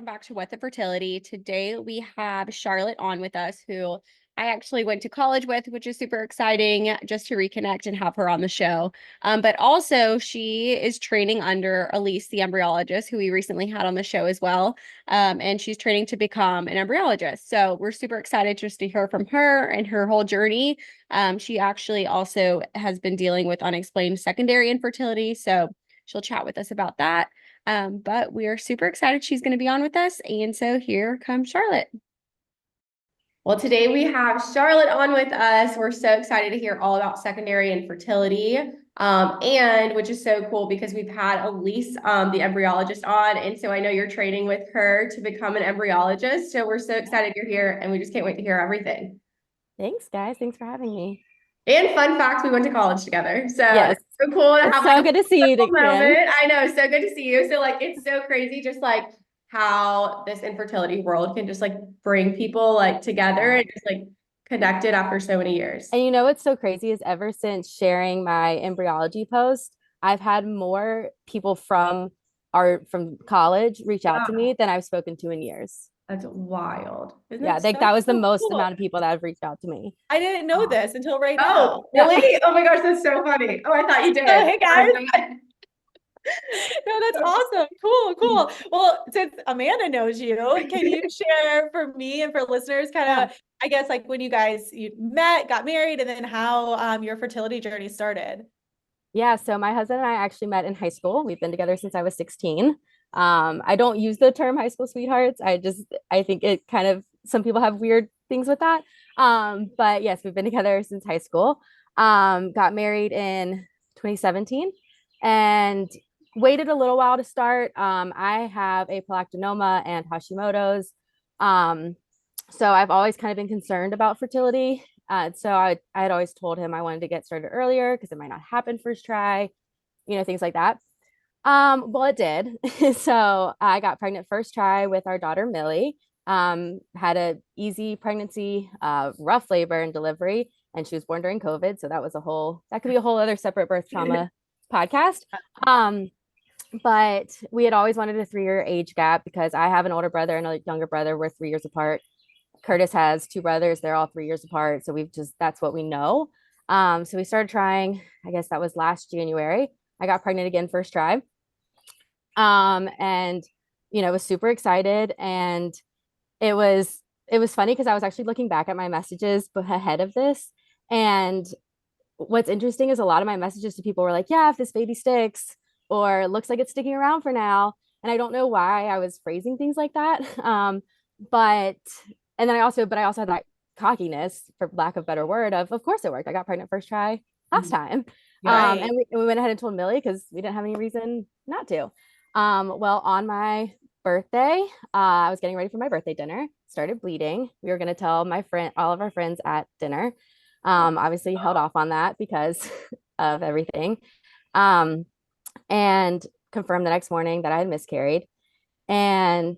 back to What the Fertility. Today we have Charlotte on with us, who I actually went to college with, which is super exciting just to reconnect and have her on the show. But also, she is training under Elise, the embryologist, who we recently had on the show as well. And she's training to become an embryologist. So we're super excited just to hear from her and her whole journey. She actually also has been dealing with unexplained secondary infertility. So she'll chat with us about that. But we are super excited she's going to be on with us. And so here comes Charlotte. Well, today we have Charlotte on with us. We're so excited to hear all about secondary infertility. And which is so cool because we've had Elise, the embryologist, on. And so I know you're training with her to become an embryologist. So we're so excited you're here and we just can't wait to hear everything. Thanks, guys. Thanks for having me. And fun fact, we went to college together. So Yes, it's so cool to it's have so like good to see you a again. moment. I know, so good to see you. So like it's so crazy just like how this infertility world can just like bring people like together Yeah. and just like connected after so many years. And you know what's so crazy is ever since sharing my embryology post, I've had more people from college reach out to Wow, me than I've spoken to in years. that's wild. Isn't Yeah, that like that was the so most cool? amount of people that have reached out to me. I didn't know this until right Oh, now. Yeah. really? Oh my gosh, that's so funny. Oh, I thought you did. Oh, hey guys. Sorry. No, that's awesome. Cool, cool. Well, since Amanda knows you, can you share for me and for listeners kind of, I guess, like when you met, got married, and then how your fertility journey started? Yeah, so my husband and I actually met in high school. We've been together since I was 16. I don't use the term high school sweethearts. I think it kind of, some people have weird things with that. But yes, we've been together since high school. Got married in 2017 and waited a little while to start. I have a prolactinoma and Hashimoto's. Um, so I've always kind of been concerned about fertility. I had always told him I wanted to get started earlier because it might not happen first try, things like that. Well, it did. So I got pregnant first try with our daughter Millie. Had a easy pregnancy, rough labor and delivery, and she was born during COVID. So that could be a whole other separate birth trauma podcast. But we had always wanted a 3-year age gap because I have an older brother and a younger brother. We're 3 years apart. Curtis has 2 brothers. They're all 3 years apart. So that's what we know. So we started trying, I guess that was last January. I got pregnant again first try. And was super excited. And it was funny because I was actually looking back at my messages ahead of this. And what's interesting is a lot of my messages to people were like, yeah, if this baby sticks, or looks like it's sticking around for now. And I don't know why I was phrasing things like that. But and then I also had that cockiness, for lack of a better word, of course it worked. I got pregnant first try last time. Right. And we went ahead and told Millie because we didn't have any reason not to. Well, on my birthday, I was getting ready for my birthday dinner, started bleeding. We were going to tell all of our friends at dinner. Obviously held off on that because of everything. And confirmed the next morning that I had miscarried. And,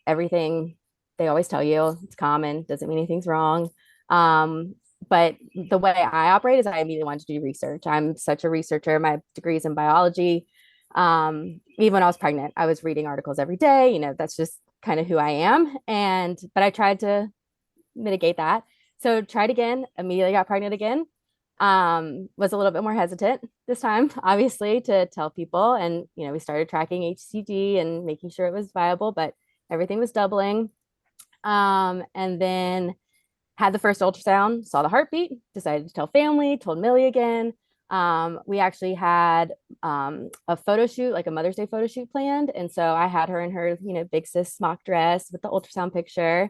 everything they always tell you, it's common, doesn't mean anything's wrong. But the way I operate is I immediately wanted to do research. I'm such a researcher. My degree's in biology. Even when I was pregnant, I was reading articles every day. That's just kind of who I am. But I tried to mitigate that. So tried again, immediately got pregnant again. Was a little bit more hesitant this time, obviously, to tell people. And, we started tracking HCG and making sure it was viable, but everything was doubling. And then had the first ultrasound, saw the heartbeat, decided to tell family, told Millie again. We actually had a photo shoot, like a Mother's Day photo shoot planned. And so I had her in her, big sis smock dress with the ultrasound picture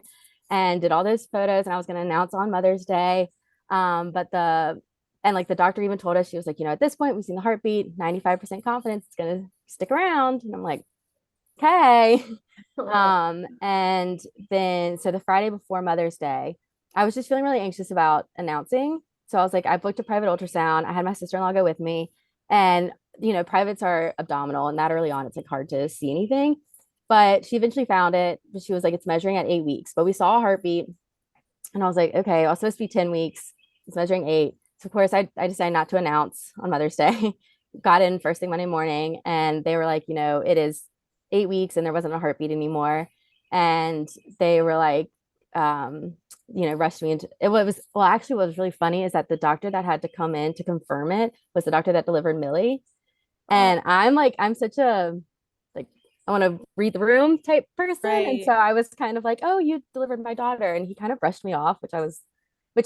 and did all those photos. And I was going to announce on Mother's Day. And like the doctor even told us, she was like, at this point, we've seen the heartbeat, 95% confidence it's going to stick around. And I'm like, okay. And then, so the Friday before Mother's Day, I was just feeling really anxious about announcing. So I was like, I booked a private ultrasound. I had my sister-in-law go with me. And, privates are abdominal, and that early on, it's like hard to see anything. But she eventually found it. But she was like, it's measuring at 8 weeks. But we saw a heartbeat. And I was like, okay, I was supposed to be 10 weeks. It's measuring 8. So of course, I decided not to announce on Mother's Day. Got in first thing Monday morning, and they were like, it is 8 weeks, and there wasn't a heartbeat anymore. and they were like, rushed me into it. Well, actually, what was really funny is that the doctor that had to come in to confirm it was the doctor that delivered Millie. And I'm such a, like, I want to read the room type person. And so I was kind of like, oh, you delivered my daughter. And he kind of brushed me off, which was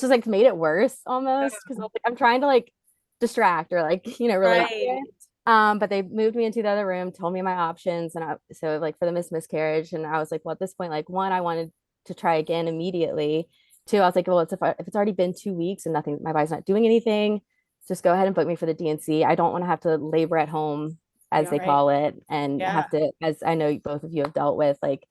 like made it worse almost, because I was like, I'm trying to like distract or like, relate to it. But they moved me into the other room, told me my options. And so like for the miscarriage. And I was like, well, at this point, like, one, I wanted to try again immediately. Two, I was like, well, if it's already been 2 weeks and nothing, my body's not doing anything, just go ahead and book me for the DNC. I don't want to have to labor at home, as they call it, and have to, as I know both of you have dealt with, like,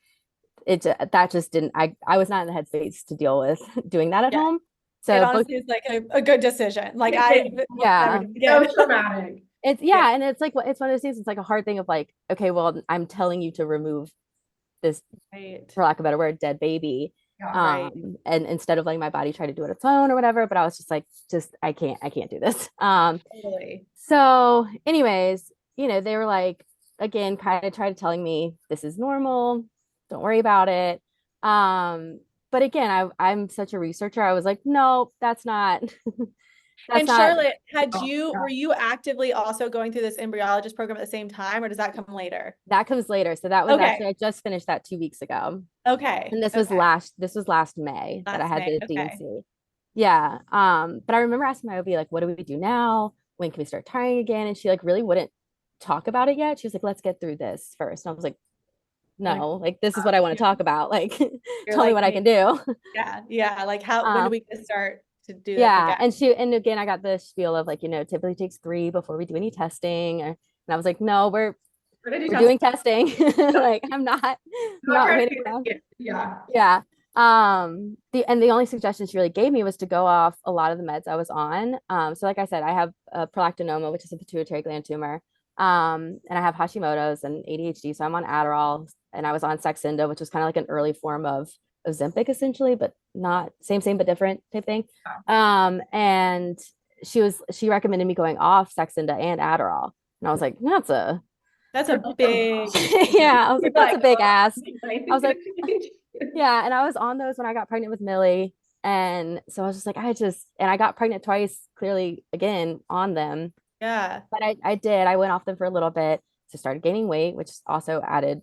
that just didn't, I was not in the headspace to deal with doing that at home. So it honestly is like a good decision. Like so traumatic. And it's like, it's one of those things, it's like a hard thing of like, okay, well, I'm telling you to remove this, for lack of a better word, dead baby. And instead of letting my body try to do it its own or whatever, but I was just like, I can't do this. So anyways, they were like, again, kind of tried telling me this is normal, don't worry about it. But again, I'm such a researcher. I was like, no, that's not. And Charlotte, were you actively also going through this embryologist program at the same time, or does that come later? That comes later. So that was actually, I just finished that 2 weeks ago. Okay. And this was last May that I had the DNC. Yeah. But I remember asking my OB, like, what do we do now? When can we start trying again? And she like really wouldn't talk about it yet. She was like, let's get through this first. And I was like, no, like this is what I want to talk about. Like, tell me what I can do. Yeah. Like when do we start to do that again? And again, I got the spiel of like, typically takes 3 before we do any testing. And I was like, no, we're doing testing. Like, I'm not waiting around. Yeah. The only suggestion she really gave me was to go off a lot of the meds I was on. So like I said, I have a prolactinoma, which is a pituitary gland tumor. And I have Hashimoto's and ADHD. So I'm on Adderall, and I was on Saxenda, which was kind of like an early form of Ozempic essentially, but not same, but different type thing. And she recommended me going off Saxenda and Adderall. And I was like, that's a big, I was like, that's a big ask. I was like, yeah. And I was on those when I got pregnant with Millie. And so I was just like, and I got pregnant twice, clearly, again, on them. Yeah. But I went off them for a little bit, so started gaining weight, which also added,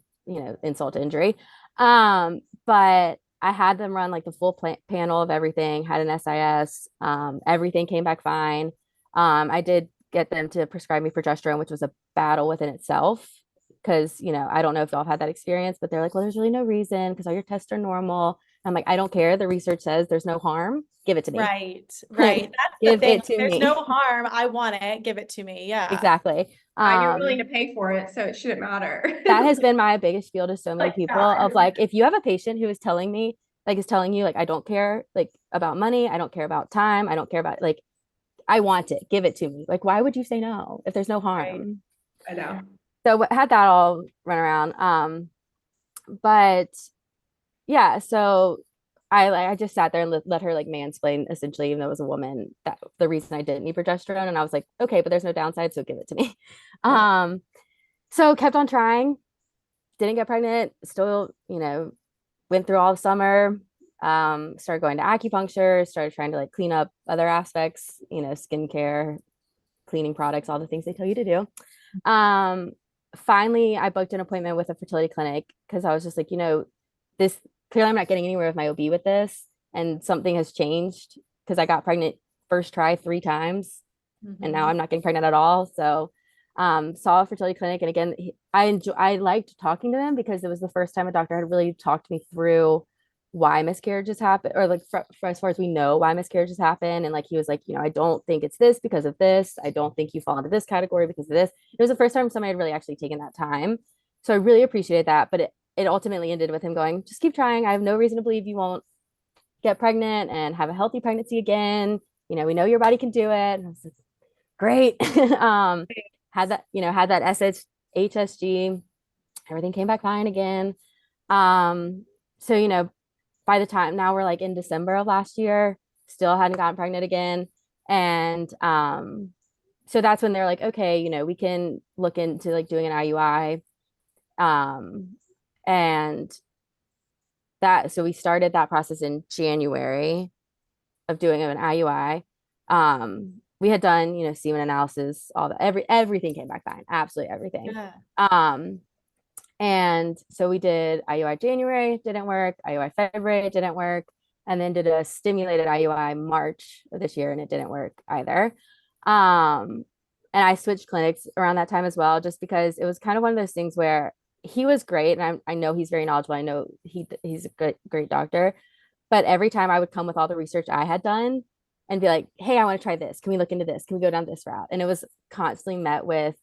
insult to injury. But I had them run like the full panel of everything, had an SIS, everything came back fine. I did get them to prescribe me progesterone, which was a battle within itself. Because, I don't know if y'all had that experience, but they're like, well, there's really no reason because all your tests are normal. I'm like, I don't care. The research says there's no harm. Give it to me. Right. That's the thing. There's no harm. I want it. Give it to me. Yeah. Exactly. You're willing to pay for it, so it shouldn't matter. That has been my biggest feel to so many people of like, if you have a patient who is telling me, like, is telling you, like, I don't care, like, about money. I don't care about time. I don't care about, like, I want it. Give it to me. Like, why would you say no if there's no harm? Right. I know. So had that all run around. But yeah, so I just sat there and let her like mansplain, essentially, even though it was a woman, that the reason I didn't need progesterone. And I was like, okay, but there's no downside, so give it to me. So kept on trying, didn't get pregnant, still, went through all the summer, started going to acupuncture, started trying to like clean up other aspects, skincare, cleaning products, all the things they tell you to do. Finally, I booked an appointment with a fertility clinic because I was just like, this clearly I'm not getting anywhere with my OB with this, and something has changed because I got pregnant first try 3 times, and now I'm not getting pregnant at all. So saw a fertility clinic, and again, I liked talking to them because it was the first time a doctor had really talked me through why miscarriages happen, or like for as far as we know why miscarriages happen. And like he was like, I don't think it's this because of this. I don't think you fall into this category because of this. It was the first time somebody had really actually taken that time. So I really appreciated that. But it ultimately ended with him going, just keep trying. I have no reason to believe you won't get pregnant and have a healthy pregnancy again. We know your body can do it. And I was like, great. Had that HSG, everything came back fine again. So, by the time now we're like in December of last year, still hadn't gotten pregnant again. And so that's when they're like, okay, we can look into like doing an IUI. And so we started that process in January of doing an IUI. We had done, semen analysis, all the everything came back fine, absolutely everything. Yeah. And so we did IUI January, didn't work, IUI February, it didn't work, and then did a stimulated IUI March of this year, and it didn't work either. And I switched clinics around that time as well, just because it was kind of one of those things where he was great, and I know he's very knowledgeable. I know he's a great doctor, but every time I would come with all the research I had done and be like, hey, I want to try this. Can we look into this? Can we go down this route? And it was constantly met with,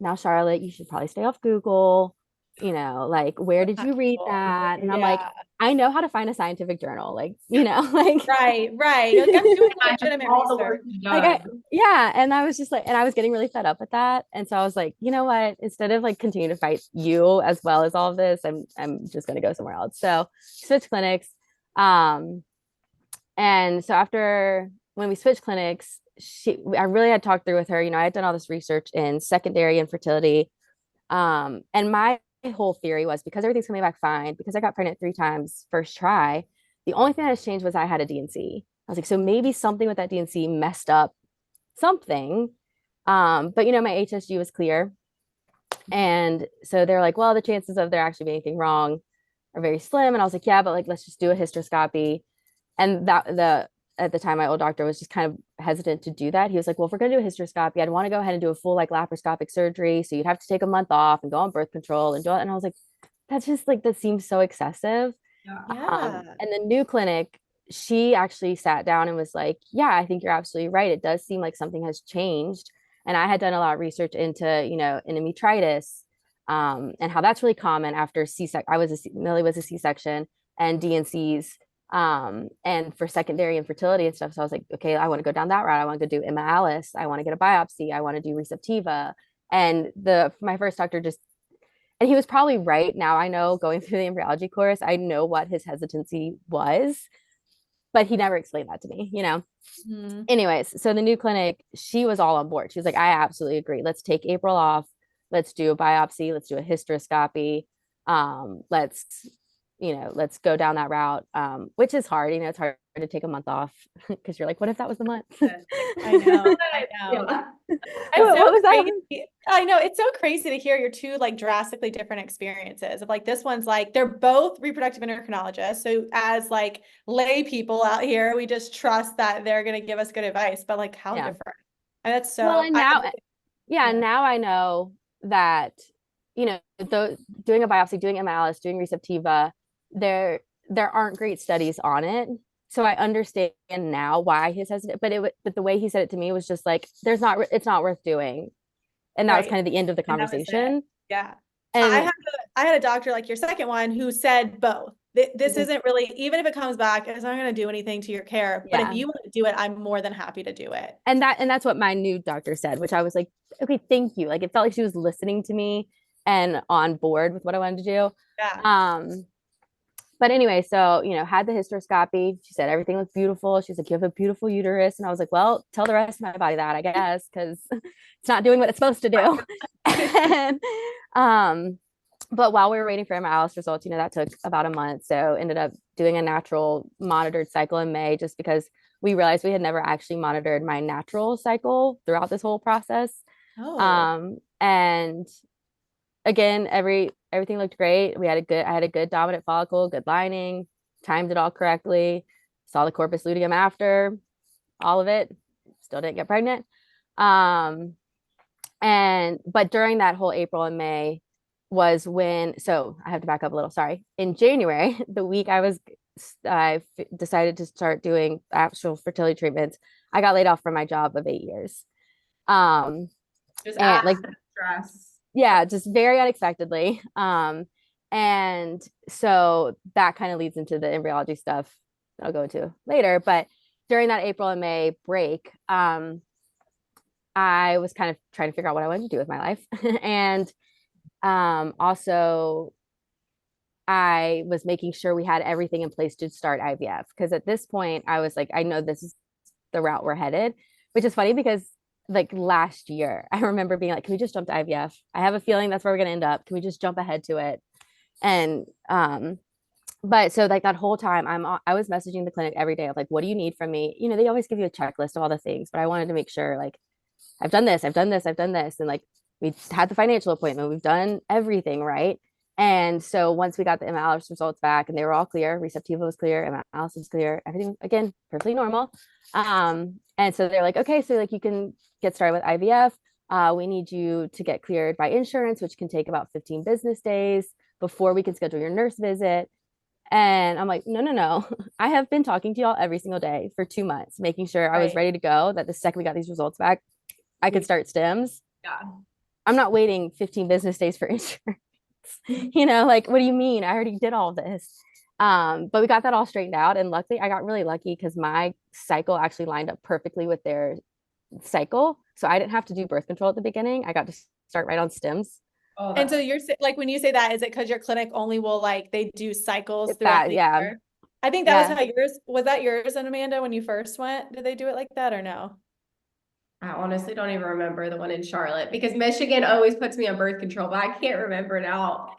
now, Charlotte, you should probably stay off Google. Like, where did you read that? And I'm like, I know how to find a scientific journal. Like, like, right. Like, I'm doing legitimate research. Like, yeah. And I was just like, and I was getting really fed up with that. And so I was like, you know what? Instead of like continue to fight you as well as all of this, I'm just going to go somewhere else. So switch clinics. And so after when we switched clinics, I really had talked through with her. I had done all this research in secondary infertility. And my whole theory was, because everything's coming back fine, because I got pregnant 3 times first try, the only thing that has changed was I had a D&C. I was like, so maybe something with that D&C messed up something. But my HSG was clear. And so they're like, well, the chances of there actually being anything wrong are very slim. And I was like, yeah, but like, let's just do a hysteroscopy. And at the time, my old doctor was just kind of hesitant to do that. He was like, well, if we're going to do a hysteroscopy, I'd want to go ahead and do a full like laparoscopic surgery. So you'd have to take a month off and go on birth control and do it. And I was like, that's just like, that seems so excessive. Yeah. And the new clinic, she actually sat down and was like, yeah, I think you're absolutely right. It does seem like something has changed. And I had done a lot of research into, endometritis, and how that's really common after C-section. Millie was a C-section and D&Cs. And for secondary infertility and stuff. So I was like, okay, I want to go down that route. I want to do Emma Alice. I want to get a biopsy. I want to do Receptiva. And my first doctor and he was probably right. Now I know, going through the embryology course, I know what his hesitancy was, but he never explained that to me, Mm-hmm. Anyways, so the new clinic, she was all on board. She was like, I absolutely agree. Let's take April off. Let's do a biopsy. Let's do a hysteroscopy. Let's go down that route, which is hard. It's hard to take a month off because you're like, what if that was the month? I know. What was that? I know, it's so crazy to hear your two like drastically different experiences of like, this one's like, they're both reproductive endocrinologists. So as like lay people out here, we just trust that they're going to give us good advice, but like how different. And that's so, well, and now I know that, doing a biopsy, doing MLS, doing Receptiva, there aren't great studies on it. So I understand now why he's hesitant, but the way he said it to me was just like, it's not worth doing. And that was kind of the end of the conversation. Yeah. And I had a doctor like your second one who said both. This isn't really, even if it comes back, it's not going to do anything to your care. But if you want to do it, I'm more than happy to do it. And that's what my new doctor said, which I was like, okay, thank you. Like, it felt like she was listening to me and on board with what I wanted to do. Yeah. But anyway, so, had the hysteroscopy. She said everything looked beautiful. She's like, you have a beautiful uterus. And I was like, well, tell the rest of my body that, I guess, because it's not doing what it's supposed to do. And, but while we were waiting for Emma Alice results, that took about a month. So ended up doing a natural monitored cycle in May, just because we realized we had never actually monitored my natural cycle throughout this whole process. And again, everything looked great. I had a good dominant follicle, good lining, timed it all correctly, saw the corpus luteum after all of it, still didn't get pregnant. But during that whole April and May was when, so I have to back up a little, sorry. In January, the week I decided to start doing actual fertility treatments, I got laid off from my job of 8 years. Just and like stress. Yeah, just very unexpectedly. And so that kind of leads into the embryology stuff that I'll go into later. But during that April and May break, I was kind of trying to figure out what I wanted to do with my life. And also I was making sure we had everything in place to start IVF. Because at this point I was like, I know this is the route we're headed, which is funny because like last year, I remember being like, can we just jump to IVF? I have a feeling that's where we're going to end up. Can we just jump ahead to it? And But so like that whole time I was messaging the clinic every day of like, what do you need from me? They always give you a checklist of all the things, but I wanted to make sure like I've done this, I've done this, I've done this. And like we had the financial appointment, we've done everything right. And so once we got the MLS results back and they were all clear, receptiva was clear, MLS was clear, everything again, perfectly normal. And so they're like, okay, so like you can get started with IVF. We need you to get cleared by insurance, which can take about 15 business days before we can schedule your nurse visit. And I'm like, no, no, no. I have been talking to y'all every single day for 2 months, making sure I was ready to go, that the second we got these results back, I could start stims. Yeah. I'm not waiting 15 business days for insurance. Like, what do you mean? I already did all this. But we got that all straightened out. And luckily, I got really lucky because my cycle actually lined up perfectly with their cycle. So I didn't have to do birth control at the beginning. I got to start right on stims. Oh, And so you're like, when you say that, is it because your clinic only will like, they do cycles It's throughout that, the yeah. year? I think that was how was that yours and Amanda when you first went? Did they do it like that or no? I honestly don't even remember the one in Charlotte because Michigan always puts me on birth control, but I can't remember now.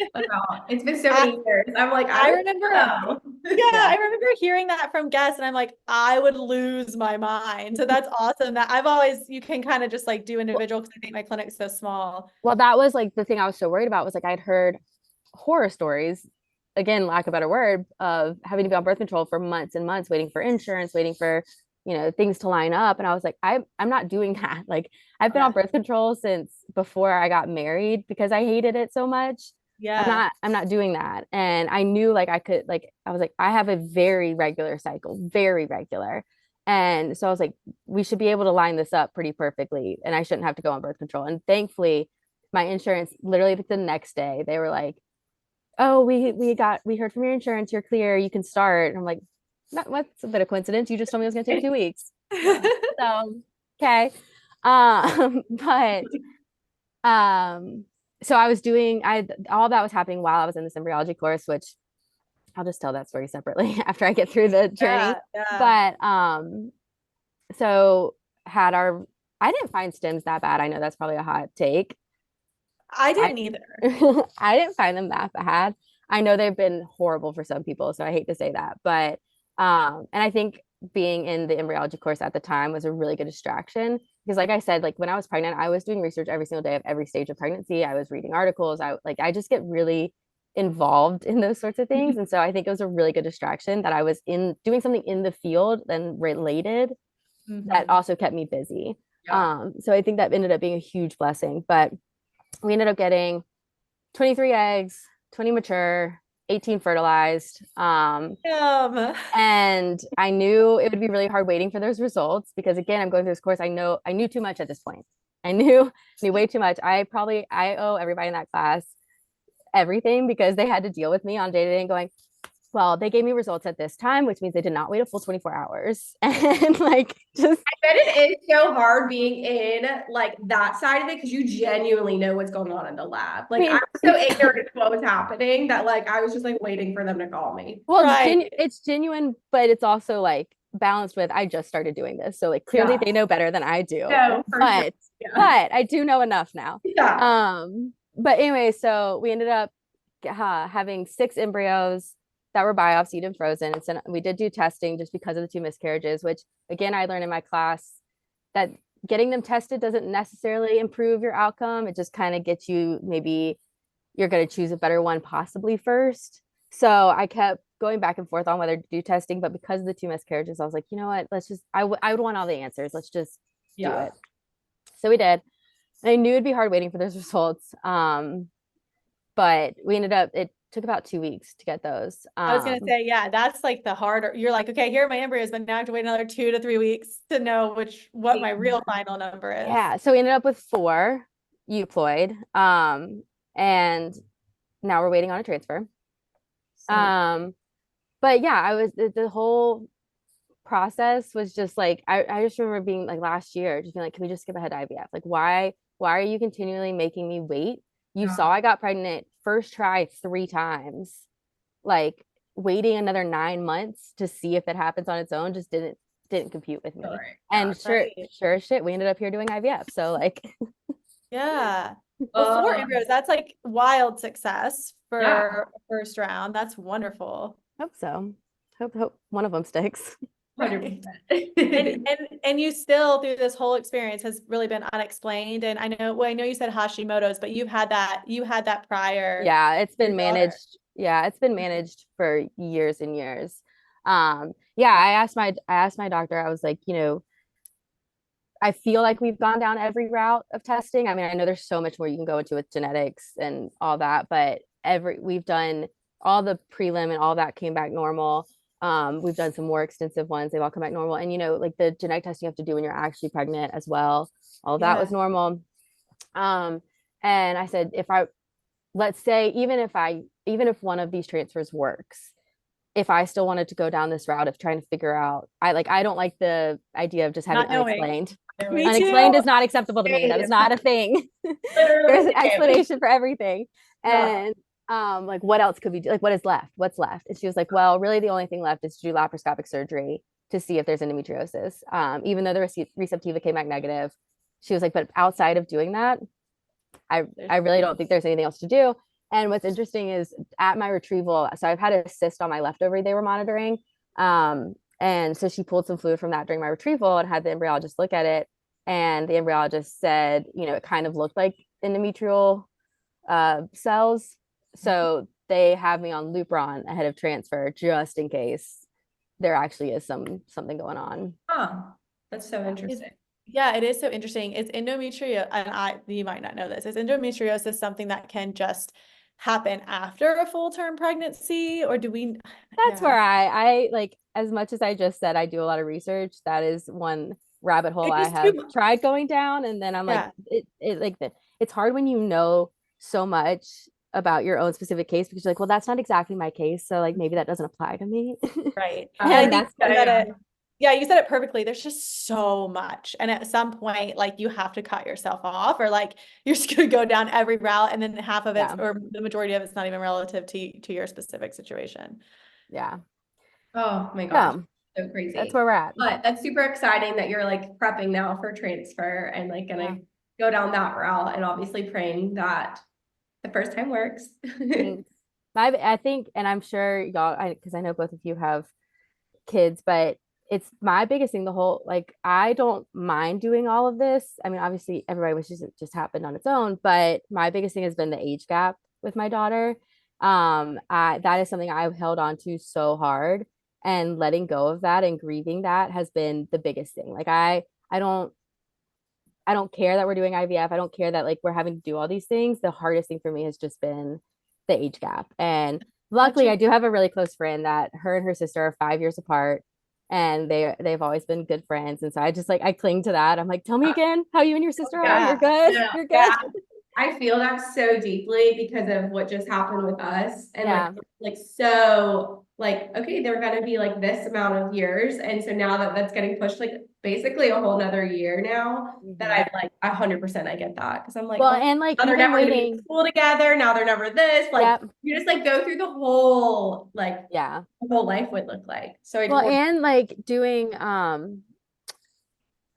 It's been so many years. I'm like, I remember, know. I remember hearing that from guests and I'm like, I would lose my mind. So that's awesome that you can kind of just like do individual because I think my clinic's so small. Well, that was like the thing I was so worried about was like I'd heard horror stories, again, lack of a better word, of having to be on birth control for months and months, waiting for insurance, waiting for things to line up. And I was like, I'm not doing that. Like I've been on birth control since before I got married because I hated it so much. Yeah. I'm not doing that. And I knew like I was like, I have a very regular cycle, very regular. And so I was like, we should be able to line this up pretty perfectly. And I shouldn't have to go on birth control. And thankfully, my insurance literally the next day, they were like, oh, we heard from your insurance, you're clear, you can start. And I'm like, what's a bit of coincidence? You just told me it was gonna take 2 weeks. So okay. But so I was doing all that was happening while I was in this embryology course, which I'll just tell that story separately after I get through the journey. But so I didn't find stims that bad. I know that's probably a hot take. I didn't either. I didn't find them that bad. I know they've been horrible for some people, so I hate to say that. But and I think being in the embryology course at the time was a really good distraction because like I said, like when I was pregnant, I was doing research every single day of every stage of pregnancy. I was reading articles. I just get really involved in those sorts of things. And so I think it was a really good distraction that I was in doing something in the field and related that also kept me busy. So I think that ended up being a huge blessing. But we ended up getting 23 eggs, 20 mature, 18 fertilized. And I knew it would be really hard waiting for those results because again, I'm going through this course. I knew too much at this point. I knew way too much. I owe everybody in that class everything because they had to deal with me on day to day and going, well, they gave me results at this time, which means they did not wait a full 24 hours. And like, just I bet it is so hard being in like that side of it because you genuinely know what's going on in the lab. Like I was so ignorant of what was happening that like I was just like waiting for them to call me. Well, it's genuine, but it's also like balanced with I just started doing this. So like clearly they know better than I do. No, but I do know enough now. But anyway, so we ended up having 6 embryos that were biopsied and frozen. And so we did do testing just because of the 2 miscarriages, which again, I learned in my class that getting them tested doesn't necessarily improve your outcome. It just kind of gets you, maybe you're going to choose a better one possibly first. So I kept going back and forth on whether to do testing, but because of the 2 miscarriages, I was like, you know what, I would want all the answers. Let's just do it. So we did. And I knew it'd be hard waiting for those results. But we ended up, it took about 2 weeks to get those. I was going to say, yeah, that's like the harder, you're like, okay, here are my embryos, but now I have to wait another 2 to 3 weeks to know what my real final number is. Yeah. So we ended up with 4 euploid. And now we're waiting on a transfer. But yeah, I was, the whole process was just like, I just remember being like last year, just being like, can we just skip ahead to IVF? Like, why are you continually making me wait? You saw I got pregnant first try 3 times. Like waiting another 9 months to see if it happens on its own just didn't compute with me. And sure as shit, we ended up here doing IVF. So like yeah. Well, 4 embryos, that's like wild success for a first round. That's wonderful. Hope so. Hope one of them sticks. 100%. And you still through this whole experience has really been unexplained. And I know you said Hashimoto's, but you had that prior. Yeah, it's been your daughter. managed. Yeah, it's been managed for years and years. Yeah, I asked my doctor, I was like, I feel like we've gone down every route of testing. I mean, I know there's so much more you can go into with genetics and all that, but we've done all the prelim and all that came back normal. We've done some more extensive ones. They've all come back normal. And like the genetic testing you have to do when you're actually pregnant as well. All that was normal. And I said, let's say, even if one of these transfers works, if I still wanted to go down this route of trying to figure out, I don't like the idea of just having unexplained. Me Unexplained too. is not acceptable to me. That is not a thing. Literally. There's an explanation for everything. Yeah. And like, what else could we do? Like, what is left? What's left? And she was like, well, really the only thing left is to do laparoscopic surgery to see if there's endometriosis. Even though the receptiva came back negative, she was like, but outside of doing that, I really don't think there's anything else to do. And what's interesting is at my retrieval, so I've had a cyst on my left ovary they were monitoring. And so she pulled some fluid from that during my retrieval and had the embryologist look at it. And the embryologist said, it kind of looked like endometrial cells. So they have me on Lupron ahead of transfer just in case there actually is something going on. Huh. That's so interesting. Yeah, it is so interesting. It's endometriosis, and you might not know this. Is endometriosis something that can just happen after a full-term pregnancy, or do we? That's where I like, as much as I just said, I do a lot of research. That is one rabbit hole I have tried going down, and then I'm like, it's hard when you know so much about your own specific case because you're like, well, that's not exactly my case, so like maybe that doesn't apply to me. Right. And that's yeah, you said it perfectly. There's just so much. And at some point, like you have to cut yourself off, or like you're just gonna go down every route and then half of it or the majority of it's not even relative to your specific situation. Yeah. Oh my gosh. So crazy. That's where we're at. But that's super exciting that you're like prepping now for transfer and like gonna go down that route, and obviously praying that the first time works. I think, and I'm sure y'all, because I know both of you have kids, but it's my biggest thing, the whole, like, I don't mind doing all of this. I mean, obviously everybody wishes it just happened on its own, but my biggest thing has been the age gap with my daughter. That is something I've held on to so hard, and letting go of that and grieving that has been the biggest thing. Like, I don't care that we're doing IVF. I don't care that like we're having to do all these things. The hardest thing for me has just been the age gap. And luckily I do have a really close friend that her and her sister are 5 years apart, and they've always been good friends. And so I just like, I cling to that. I'm like, tell me again how you and your sister are. You're good. Yeah. You're good. Yeah. I feel that so deeply because of what just happened with us. And like so like, okay, they're gonna be like this amount of years. And so now that that's getting pushed like basically a whole nother year now, that I'm like 100% I get that. Cause I'm like, well, and like they're never waiting gonna be in school together. Now they're never this. Like you just like go through the whole like the whole life would look like. So and like doing I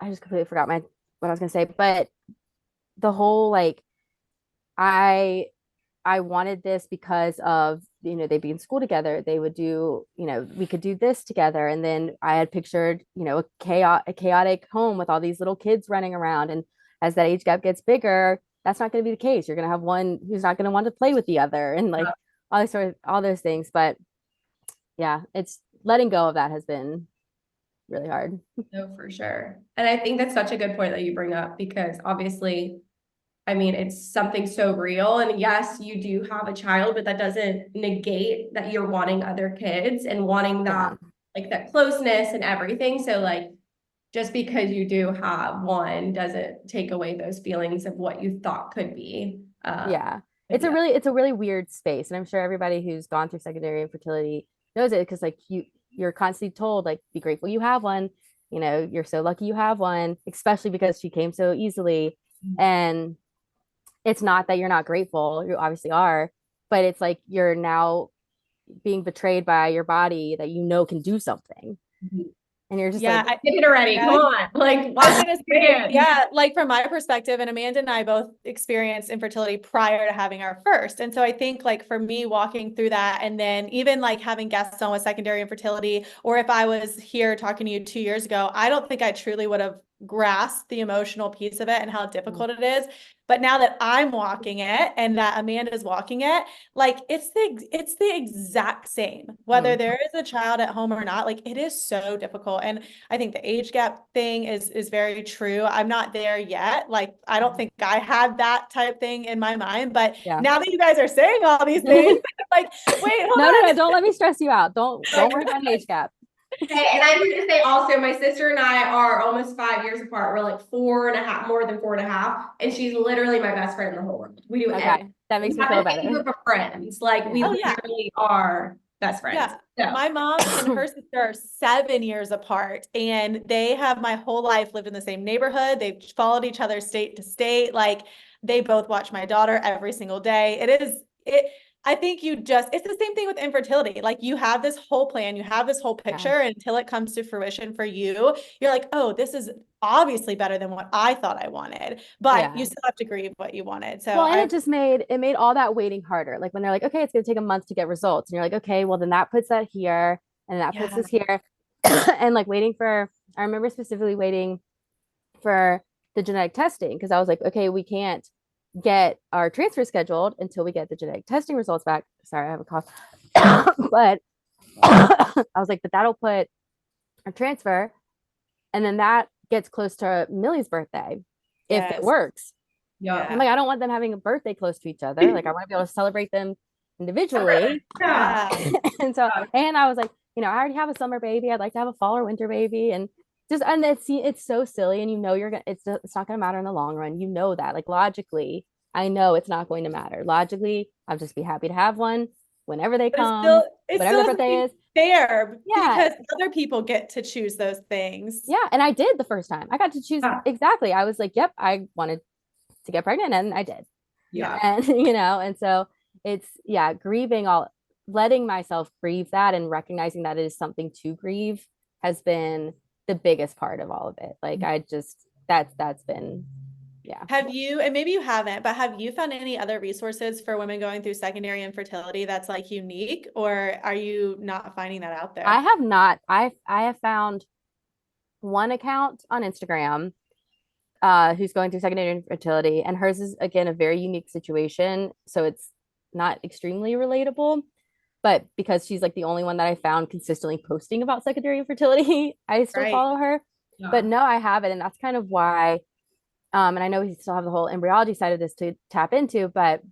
just completely forgot what I was gonna say, but the whole like I wanted this because of, they'd be in school together. They would do, we could do this together. And then I had pictured, a chaotic home with all these little kids running around. And as that age gap gets bigger, that's not going to be the case. You're going to have one who's not going to want to play with the other, and like all those things. But yeah, it's letting go of that has been really hard. No, for sure. And I think that's such a good point that you bring up, because obviously, I mean, it's something so real. And yes, you do have a child, but that doesn't negate that you're wanting other kids and wanting that, like that closeness and everything. So like, just because you do have one doesn't take away those feelings of what you thought could be. It's a really weird space. And I'm sure everybody who's gone through secondary infertility knows it, because like you're constantly told, like, be grateful you have one, you're so lucky you have one, especially because she came so easily. And it's not that you're not grateful, you obviously are, but it's like you're now being betrayed by your body that can do something. And you're just Yeah, like, get it already. Yeah. Come on. Like, I was why gonna say, yeah, like from my perspective, and Amanda and I both experienced infertility prior to having our first. And so I think like for me walking through that, and then even like having guests on with secondary infertility, or if I was here talking to you 2 years ago, I don't think I truly would have grasped the emotional piece of it and how difficult it is. But now that I'm walking it and that Amanda's walking it, like it's the exact same, whether there is a child at home or not. Like it is so difficult. And I think the age gap thing is very true. I'm not there yet. Like I don't think I had that type thing in my mind. But yeah. now that you guys are saying all these things, like, wait, hold No, on. don't let me stress you out. Don't worry about an age gap. Okay, and I need to say also, my sister and I are almost 5 years apart. We're like 4.5, more than 4.5, and she's literally my best friend in the whole world. We do everything. That makes We me have feel the same better. group of friends. Like we Oh, yeah. literally are best friends. Yeah. So. My mom and her sister are 7 years apart, and they have my whole life lived in the same neighborhood. They've followed each other state to state. Like they both watch my daughter every single day. I think it's the same thing with infertility. Like you have this whole plan, you have this whole picture until it comes to fruition for you. You're like, oh, this is obviously better than what I thought I wanted, but you still have to grieve what you wanted. So well, and it just made all that waiting harder. Like when they're like, okay, it's going to take a month to get results. And you're like, okay, well then that puts that here and that puts this here. And like I remember specifically waiting for the genetic testing because I was like, okay, we can't get our transfer scheduled until we get the genetic testing results back. Sorry, I have a cough. But I was like, but that'll put our transfer. And then that gets close to Millie's birthday if it works. Yeah. I'm like, I don't want them having a birthday close to each other. Like I want to be able to celebrate them individually. Yeah. And so, and I was like, I already have a summer baby. I'd like to have a fall or winter baby. And it's so silly. And it's not going to matter in the long run. You know that, like logically, I know it's not going to matter. Logically, I'll just be happy to have one whenever they come, whatever their birthday is. Fair, because other people get to choose those things. Yeah, and I did the first time. I got to choose exactly. I was like, yep, I wanted to get pregnant, and I did. Yeah, and and so it's grieving letting myself grieve that and recognizing that it is something to grieve has been the biggest part of all of it. Like I just that's been. Yeah. Have you, and maybe you haven't, but have you found any other resources for women going through secondary infertility that's like unique, or are you not finding that out there? I have not. I have found one account on Instagram who's going through secondary infertility, and hers is again a very unique situation. So it's not extremely relatable, but because she's like the only one that I found consistently posting about secondary infertility, I still follow her. Yeah. But no, I haven't. And that's kind of why. And I know we still have the whole embryology side of this to tap into, but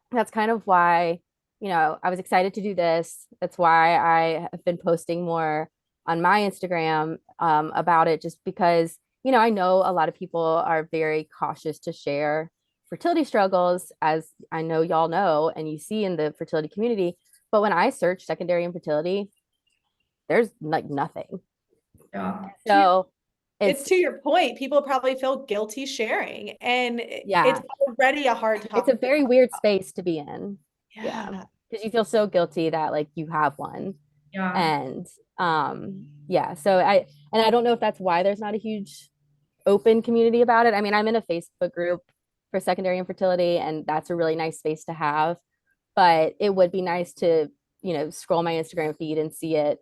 that's kind of why, I was excited to do this. That's why I have been posting more on my Instagram about it, just because, I know a lot of people are very cautious to share fertility struggles, as I know y'all know, and you see in the fertility community. But when I search secondary infertility, there's like nothing. Yeah. So it's to your point, people probably feel guilty sharing, and it's already a hard topic. It's a very weird space to be in. Yeah. Because you feel so guilty that like you have one. Yeah. And so I don't know if that's why there's not a huge open community about it. I mean, I'm in a Facebook group for secondary infertility, and that's a really nice space to have. But it would be nice to, scroll my Instagram feed and see it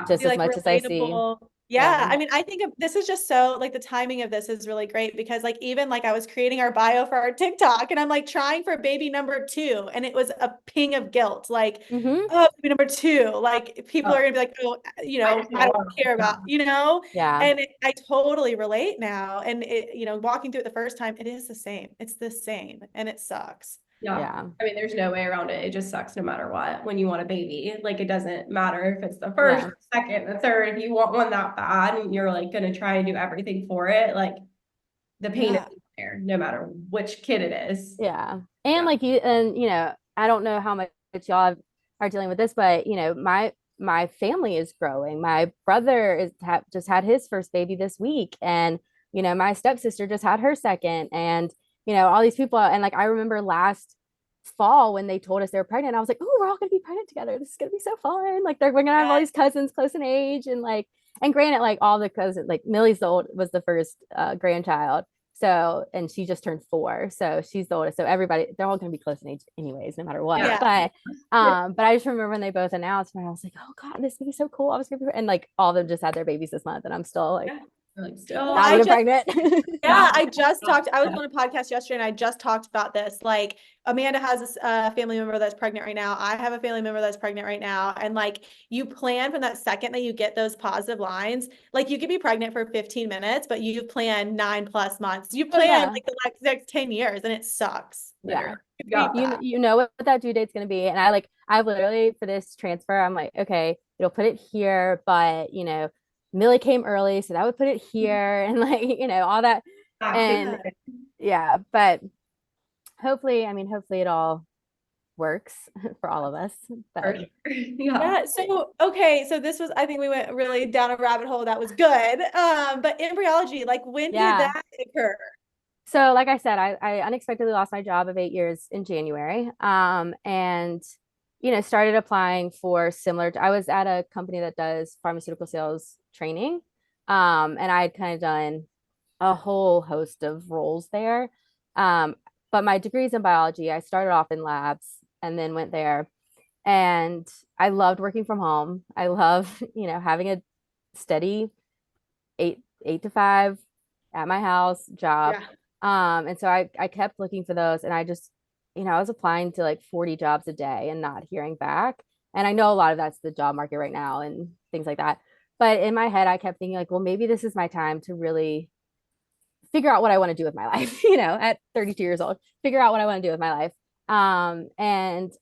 just as much as I see. Yeah. I mean, I think this is just so like the timing of this is really great because like even like I was creating our bio for our TikTok and I'm like trying for baby number 2 and it was a ping of guilt. Like, oh, baby number 2, like people are gonna be like, oh, I don't care about, Yeah. And I totally relate now. And walking through it the first time, it is the same. It's the same and it sucks. Yeah. I mean, there's no way around it. It just sucks no matter what. When you want a baby, like it doesn't matter if it's the first, second, the third, if you want one that bad and you're like going to try and do everything for it, like the pain is there no matter which kid it is. Yeah. And like I don't know how much y'all are dealing with this, but my family is growing. My brother just had his first baby this week, and my stepsister just had her second, and all these people. And like, I remember last fall when they told us they were pregnant, I was like, oh, we're all going to be pregnant together. This is going to be so fun. Like we're going to have all these cousins close in age. And like, And granted, like all the cousins, like Millie's was the first grandchild. So, and she just turned 4. So she's the oldest. So everybody, they're all going to be close in age anyways, no matter what. Yeah. But I just remember when they both announced, and I was like, oh God, this is going to be so cool. I was going to be, and like all of them just had their babies this month. And I'm still like, not even pregnant. I was on a podcast yesterday and I just talked about this. Like Amanda has a family member that's pregnant right now. I have a family member that's pregnant right now. And like you plan from that second that you get those positive lines, like you could be pregnant for 15 minutes, but you plan 9+ months. You plan like the next 10 years and it sucks. Yeah. You know what that due date's going to be. And I literally for this transfer, I'm like, okay, it'll put it here, but you know, Millie came early, so that would put it here and like, you know, all that. And yeah, but hopefully it all works for all of us. But so okay, so this was, I think we went really down a rabbit hole. That was good. But embryology, like when did that occur? So like I said, I unexpectedly lost my job of 8 years in January. And you know, started applying for I was at a company that does pharmaceutical sales training. And I had kind of done a whole host of roles there. But my degree's in biology. I started off in labs and then went there. And I loved working from home. I love, you know, having a steady 8 to 5 at my house job. And so I kept looking for those, and I just, you know, I was applying to like 40 jobs a day and not hearing back. And I know a lot of that's the job market right now and things like that. But in my head, I kept thinking like, well, maybe this is my time to really figure out what I want to do with my life, you know, at 32 years old, figure out what I want to do with my life. And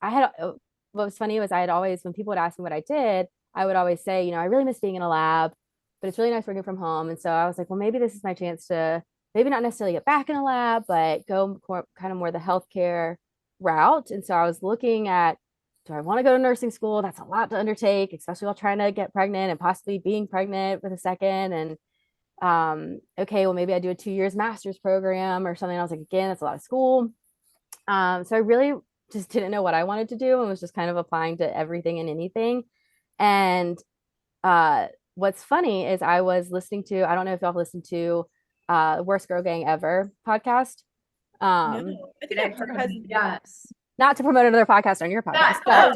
what was funny was I had always, when people would ask me what I did, I would always say, you know, I really miss being in a lab, but it's really nice working from home. And so I was like, well, maybe this is my chance to maybe not necessarily get back in a lab, but go kind of more the healthcare route. And so I was looking at, do I want to go to nursing school? That's a lot to undertake, especially while trying to get pregnant and possibly being pregnant with a second. And okay, well, maybe I do a 2 years master's program or something. I was like, again, that's a lot of school. So I really just didn't know what I wanted to do and was just kind of applying to everything and anything. And what's funny is I was listening to, I don't know if y'all have listened to Worst Girl Gang Ever podcast. No, I think I've heard yes. Not to promote another podcast on your podcast, but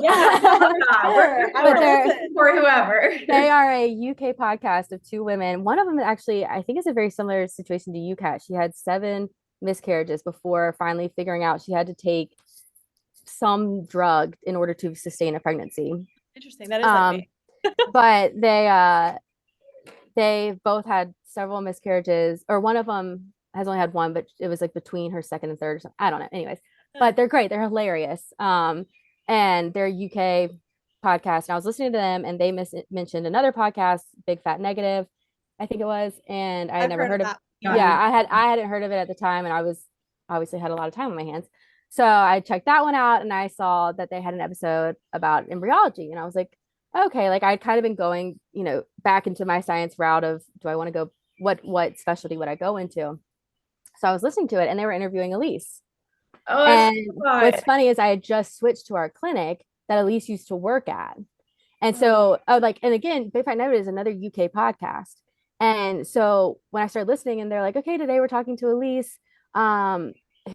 for whoever. They are a UK podcast of 2 women. One of them actually, I think, is a very similar situation to UCAT. She had 7 miscarriages before finally figuring out she had to take some drug in order to sustain a pregnancy. Interesting. That is like me. But they both had several miscarriages, or one of them has only had one, but it was like between her second and third or something. I don't know. Anyways, but they're great. They're hilarious. And they're a UK podcast. And I was listening to them, and they mentioned another podcast, Big Fat Negative, I think it was. And I had never heard of it. I hadn't heard of it at the time, and I was obviously had a lot of time on my hands. So I checked that one out, and I saw that they had an episode about embryology, and I was like, okay, like I'd kind of been going, you know, back into my science route of, do I want to go, what specialty would I go into? So I was listening to it, and they were interviewing Elise. Oh, and what's funny is I had just switched to our clinic that Elise used to work at. And so I was like, and again, Big Fat Negative is another UK podcast. And so when I started listening, and they're like, okay, today we're talking to Elise,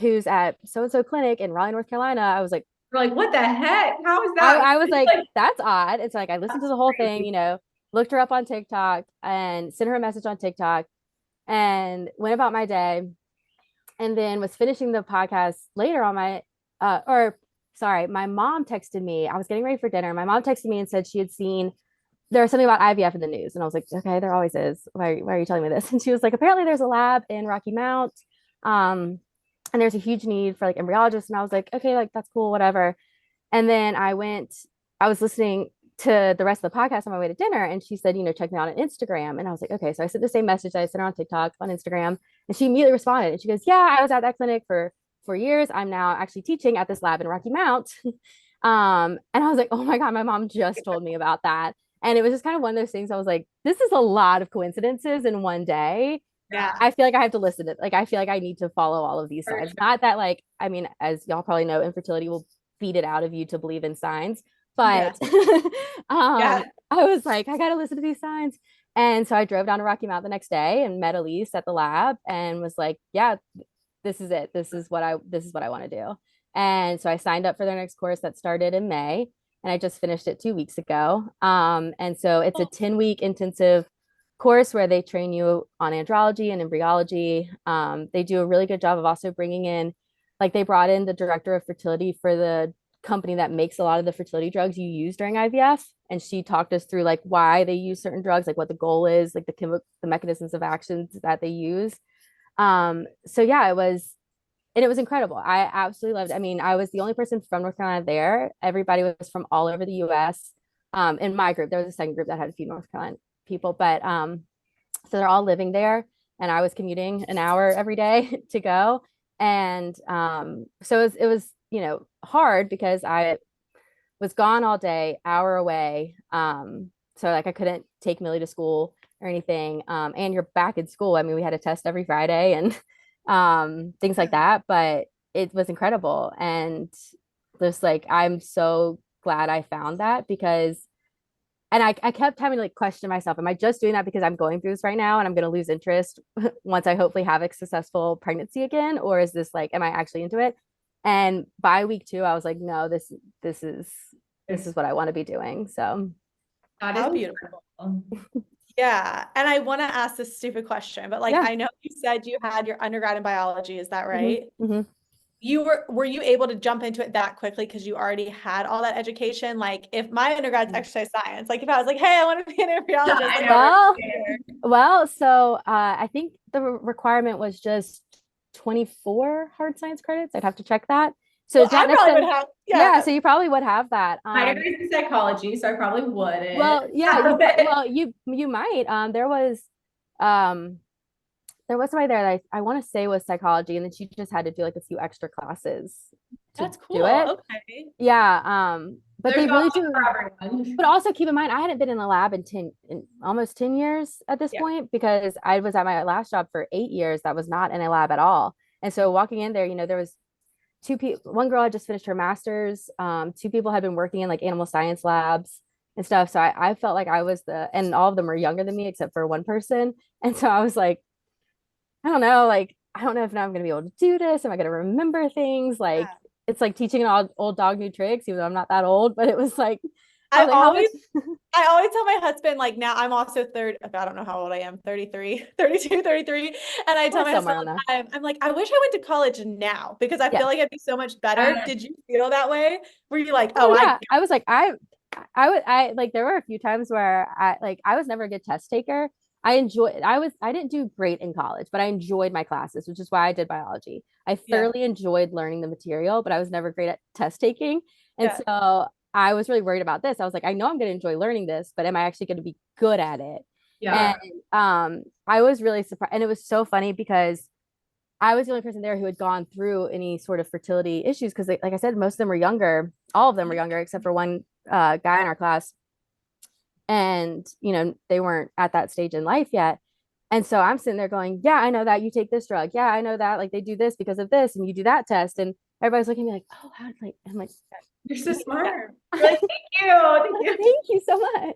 who's at so-and-so clinic in Raleigh, North Carolina. I was like, you're like, what the heck? How is that? I was like, that's odd. It's like, I listened to the whole thing, you know, looked her up on TikTok and sent her a message on TikTok and went about my day. And then was finishing the podcast later on my, my mom texted me. I was getting ready for dinner. My mom texted me and said she had seen there was something about IVF in the news. And I was like, okay, there always is. Why are you telling me this? And she was like, apparently there's a lab in Rocky Mount. And there's a huge need for like embryologists. And I was like, okay, like that's cool, whatever. And then I was listening to the rest of the podcast on my way to dinner. And she said, you know, check me out on Instagram. And I was like, okay. So I sent the same message I sent her on TikTok, on Instagram. And she immediately responded. And she goes, yeah, I was at that clinic for 4 years. I'm now actually teaching at this lab in Rocky Mount. And I was like, oh my God, my mom just told me about that. And it was just kind of one of those things. I was like, this is a lot of coincidences in one day. Yeah. I feel like I have to listen to it. Like, I feel like I need to follow all of these signs. Sure. Not that like, I mean, as y'all probably know, infertility will beat it out of you to believe in signs. But I was like, I got to listen to these signs. And so I drove down to Rocky Mount the next day and met Elise at the lab and was like, yeah, this is it. This is what I want to do. And so I signed up for their next course that started in May, and I just finished it 2 weeks ago. And so it's a 10-week intensive course where they train you on andrology and embryology. They do a really good job of also bringing in, like they brought in the director of fertility for the company that makes a lot of the fertility drugs you use during IVF. And she talked us through like why they use certain drugs, like what the goal is, like the mechanisms of actions that they use. So yeah, it was incredible. I absolutely loved it. I mean, I was the only person from North Carolina there. Everybody was from all over the US. In my group, there was a second group that had a few North Carolina people, but so they're all living there, and I was commuting an hour every day to go. And so it was, hard because I was gone all day, hour away. So like I couldn't take Millie to school or anything. And you're back in school. I mean, we had a test every Friday and things like that, but it was incredible. And just like, I'm so glad I found that because, and I kept having to like question myself, am I just doing that because I'm going through this right now and I'm going to lose interest once I hopefully have a successful pregnancy again? Or is this like, am I actually into it? And by week 2, I was like, no, this is what I want to be doing. So That How is beautiful. Yeah. And I want to ask this stupid question, but like, Yeah. I know you said you had your undergrad in biology. Is that right? Mm-hmm. Were you able to jump into it that quickly because you already had all that education? Like if my undergrad's exercise science, like if I was like, hey, I want to be an embryologist, Well, so I think the requirement was just 24 hard science credits. I'd have to check that. So well, it's not I probably would necessarily, have, yeah, so you probably would have that. my degree's in psychology, so I probably wouldn't. Well, yeah, you might. There was somebody there that I want to say was psychology, and then she just had to do like a few extra classes to That's do cool. it. Okay. Yeah. But There's they really options do. for everyone. But also keep in mind, I hadn't been in the lab in almost 10 years at this point, because I was at my last job for 8 years that was not in a lab at all. And so walking in there, there was two people, one girl had just finished her master's, two people had been working in like animal science labs and stuff. So I felt like I was and all of them were younger than me except for one person. And so I was like, I don't know, like, I don't know if now I'm going to be able to do this. Am I going to remember things? Like, it's like teaching an old dog new tricks, even though I'm not that old, but it was like, I always tell my husband, like now I'm also I don't know how old I am, 33, 32, 33. And I tell my husband all the time, I'm like, I wish I went to college now because I feel like I'd be so much better. Did you feel that way? Were you like, yeah, I was like, I like, there were a few times where I was never a good test taker. I didn't do great in college, but I enjoyed my classes, which is why I did biology. I thoroughly enjoyed learning the material, but I was never great at test taking. And so I was really worried about this. I was like, I know I'm going to enjoy learning this, but am I actually going to be good at it? Yeah. And I was really surprised. And it was so funny because I was the only person there who had gone through any sort of fertility issues. Because like I said, most of them were younger. All of them were younger, except for one guy in our class. And, they weren't at that stage in life yet. And so I'm sitting there going, yeah, I know that you take this drug. Yeah, I know that, like, they do this because of this, and you do that test. And everybody's looking at me like, oh, how did I'm like, you're so smart. Like, thank you so much.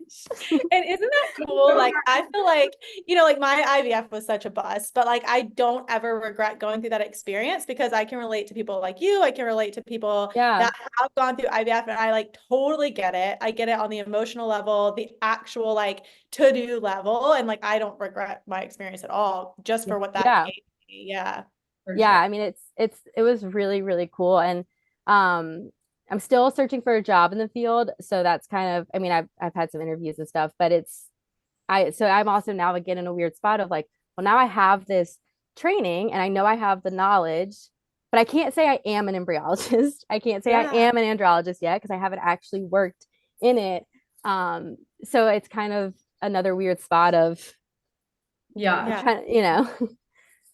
And isn't that cool? Like, I feel like, like my IVF was such a bust, but like, I don't ever regret going through that experience because I can relate to people like you. I can relate to people that have gone through IVF, and I like totally get it. I get it on the emotional level, the actual like to-do level. And like, I don't regret my experience at all just for what that gave me. Yeah. Yeah. I mean, it was really, really cool. And, I'm still searching for a job in the field. So that's kind of, I mean, I've had some interviews and stuff, but so I'm also now again in a weird spot of like, well, now I have this training and I know I have the knowledge, but I can't say I am an embryologist. I can't say I am an andrologist yet because I haven't actually worked in it. So it's kind of another weird spot of, trying,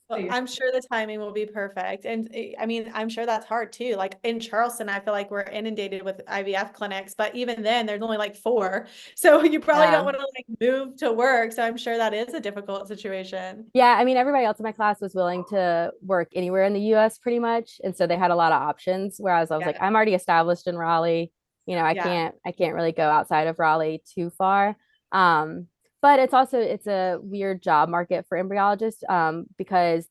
Well, I'm sure the timing will be perfect. And I mean, I'm sure that's hard too. Like in Charleston, I feel like we're inundated with IVF clinics, but even then there's only like 4. So you probably don't want to like move to work. So I'm sure that is a difficult situation. Yeah. I mean, everybody else in my class was willing to work anywhere in the US pretty much. And so they had a lot of options, whereas I was like, I'm already established in Raleigh. I can't really go outside of Raleigh too far. but it's a weird job market for embryologists, because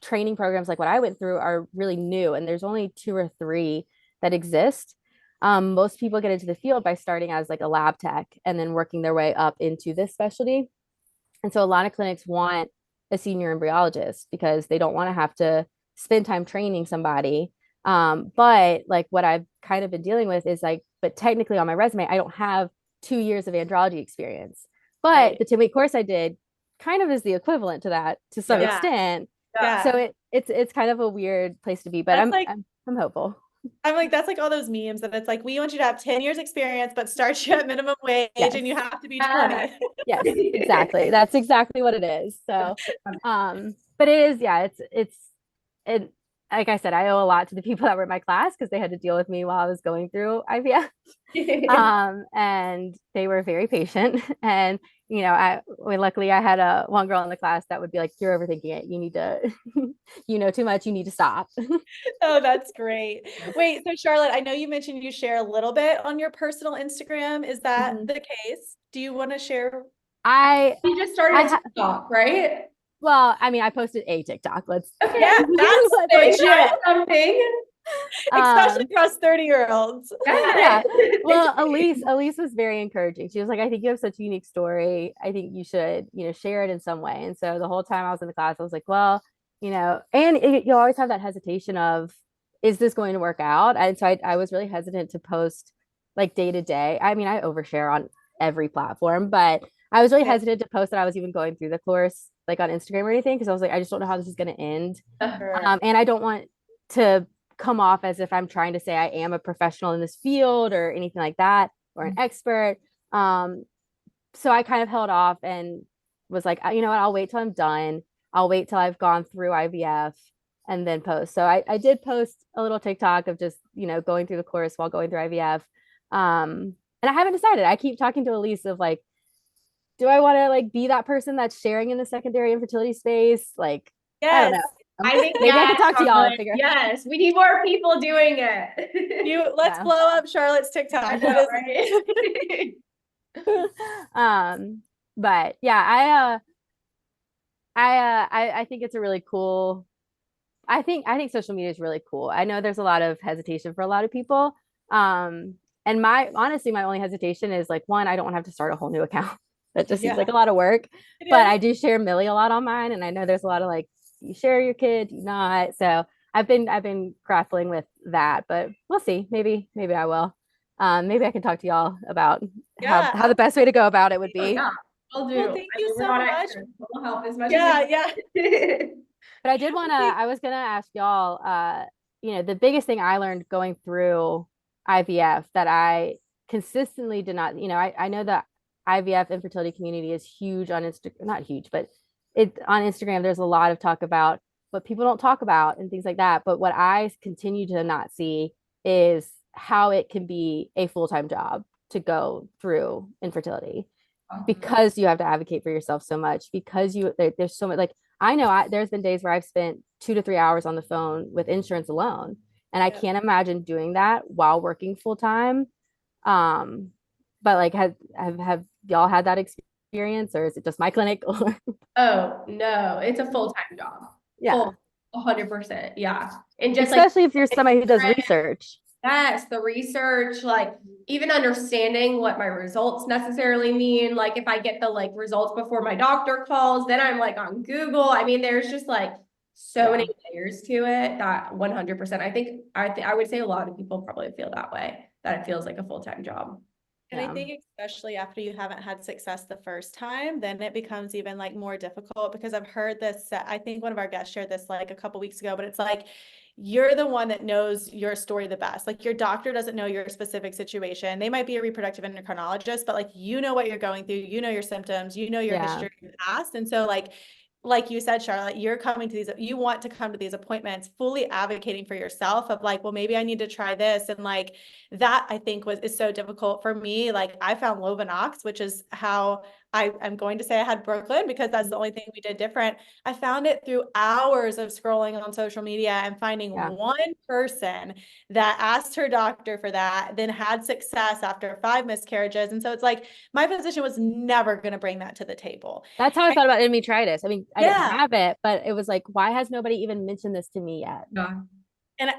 training programs like what I went through are really new, and there's only 2 or 3 that exist. Most people get into the field by starting as like a lab tech and then working their way up into this specialty. And so a lot of clinics want a senior embryologist because they don't want to have to spend time training somebody. But like what I've kind of been dealing with is like, but technically on my resume, I don't have 2 years of andrology experience. But Right. the 10-week course I did kind of is the equivalent to that to some Yeah. extent. Yeah. So it's kind of a weird place to be, but That's like, I'm hopeful. I'm like, that's like all those memes that it's like, we want you to have 10 years experience, but start you at minimum wage Yes. and you have to be Uh, 20. Yes, exactly. That's exactly what it is. So, but it is, yeah, it, like I said, I owe a lot to the people that were in my class because they had to deal with me while I was going through IVF. And they were very patient. And, you know, luckily I had one girl in the class that would be like, you're overthinking it. You need to, you know too much. You need to stop. Oh, that's great. Wait, so Charlotte, I know you mentioned you share a little bit on your personal Instagram. Is that Mhm. the case? Do you want to share? You just started I a TikTok, right? well, I mean, I posted a TikTok. Okay. Yeah, that's Say legit, something. especially for us 30-year-olds. Yeah. Well, Elise was very encouraging. She was like, I think you have such a unique story. I think you should, you know, share it in some way. And so the whole time I was in the class, I was like, well, you know, and you always have that hesitation of, is this going to work out? And so I was really hesitant to post like day to day. I mean, I overshare on every platform, but I was really Okay. hesitant to post that I was even going through the course like on Instagram or anything because I was like, I just don't know how this is going to end. Sure. And I don't want to come off as if I'm trying to say I am a professional in this field or anything like that or an expert. So I kind of held off and was like, you know what, I'll wait till I'm done. I'll wait till I've gone through IVF and then post. So I did post a little TikTok of just, you know, going through the course while going through IVF. And I haven't decided. I keep talking to Elise of like, do I want to like be that person that's sharing in the secondary infertility space? Like, I don't Yes. know. I think Maybe I yes, could talk to y'all and Charlotte. figure Yes, we need more people doing it. Let's Yeah. blow up Charlotte's TikTok. I What know, is right? But yeah, I think it's a really cool. I think social media is really cool. I know there's a lot of hesitation for a lot of people. And honestly, my only hesitation is like one, I don't want to have to start a whole new account. That just seems Yeah. like a lot of work. It But is. I do share Millie a lot on mine, and I know there's a lot of like, you share your kid, you not. So I've been grappling with that, but we'll see. Maybe I will. Maybe I can talk to y'all about Yeah. how the best way to go about it would Oh, be. yeah, I'll do. Well, thank I you mean, we're so not much. experts, but we'll help as much Yeah, as we yeah. can. But I was gonna ask y'all, you know, the biggest thing I learned going through IVF that I consistently did not, you know, I know that IVF infertility community is huge on Instagram, not huge, but it on Instagram, there's a lot of talk about what people don't talk about and things like that. But what I continue to not see is how it can be a full-time job to go through infertility because you have to advocate for yourself so much because there's so much like I know there's been days where I've spent 2 to 3 hours on the phone with insurance alone and I can't imagine doing that while working full time. But like have y'all had that experience or is it just my clinic or Oh, no, it's a full-time job. yeah, Full, 100%. Yeah. And just like, especially if you're somebody who does research. yes, the research, like even understanding what my results necessarily mean. Like if I get the like results before my doctor calls, then I'm like on Google. I mean, there's just like so many layers to it that 100%. I would say a lot of people probably feel that way, that it feels like a full-time job. And I think especially after you haven't had success the first time, then it becomes even like more difficult because I've heard this, I think one of our guests shared this like a couple weeks ago, but it's like, you're the one that knows your story the best. Like your doctor doesn't know your specific situation. They might be a reproductive endocrinologist, but like, you know what you're going through, you know your symptoms, you know your history in the past. And so like you said, Charlotte, you're coming to these, you want to come to these appointments fully advocating for yourself of like, well, maybe I need to try this. And like that I think is so difficult for me. Like I found Lovenox, which is how I'm going to say I had Brooklyn because that's the only thing we did different. I found it through hours of scrolling on social media and finding one person that asked her doctor for that, then had success after 5 miscarriages. And so it's like my physician was never going to bring that to the table. That's how I thought about endometritis. I mean, I didn't Yeah. have it, but it was like, why has nobody even mentioned this to me yet? Yeah.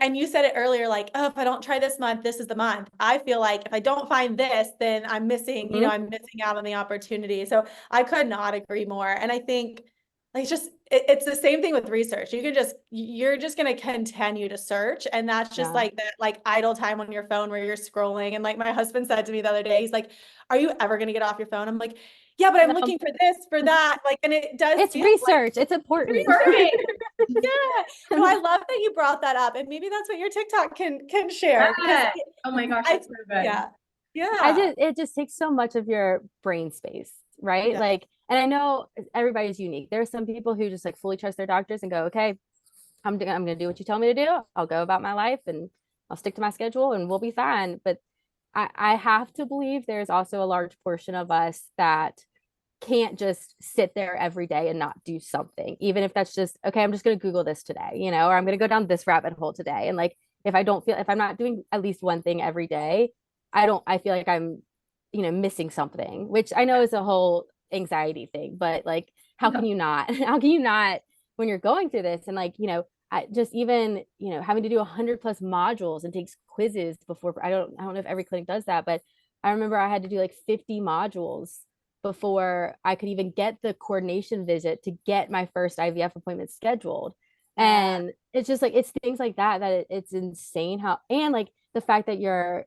And you said it earlier, like, oh, if I don't try this month, this is the month. I feel like if I don't find this, then I'm missing, you know, I'm missing out on the opportunity. So I could not agree more. And I think like it's the same thing with research. You're just going to continue to search. And that's just like that, like idle time on your phone where you're scrolling. And like my husband said to me the other day, he's like, are you ever going to get off your phone? I'm like, yeah, but I'm looking for this, for that. Like, and it does. It's research. It's important. Yeah. So I love that you brought that up. And maybe that's what your TikTok can share. Yes. Oh my gosh, that's so good. Yeah. Yeah. It just takes so much of your brain space, right? Yeah. Like, and I know everybody's unique. There are some people who just like fully trust their doctors and go, okay, I'm going to do what you tell me to do. I'll go about my life and I'll stick to my schedule and we'll be fine. But I have to believe there's also a large portion of us that can't just sit there every day and not do something, even if that's just, okay, I'm just going to Google this today, you know, or I'm going to go down this rabbit hole today. And like, if I'm not doing at least one thing every day, I feel like I'm, you know, missing something, which I know is a whole anxiety thing, but like, how can you not, when you're going through this and like, you know, I just even, you know, having to do 100+ modules and takes quizzes before, I don't know if every clinic does that, but I remember I had to do like 50 modules before I could even get the coordination visit to get my first IVF appointment scheduled. And it's just like, it's things like that it's insane how, and like the fact that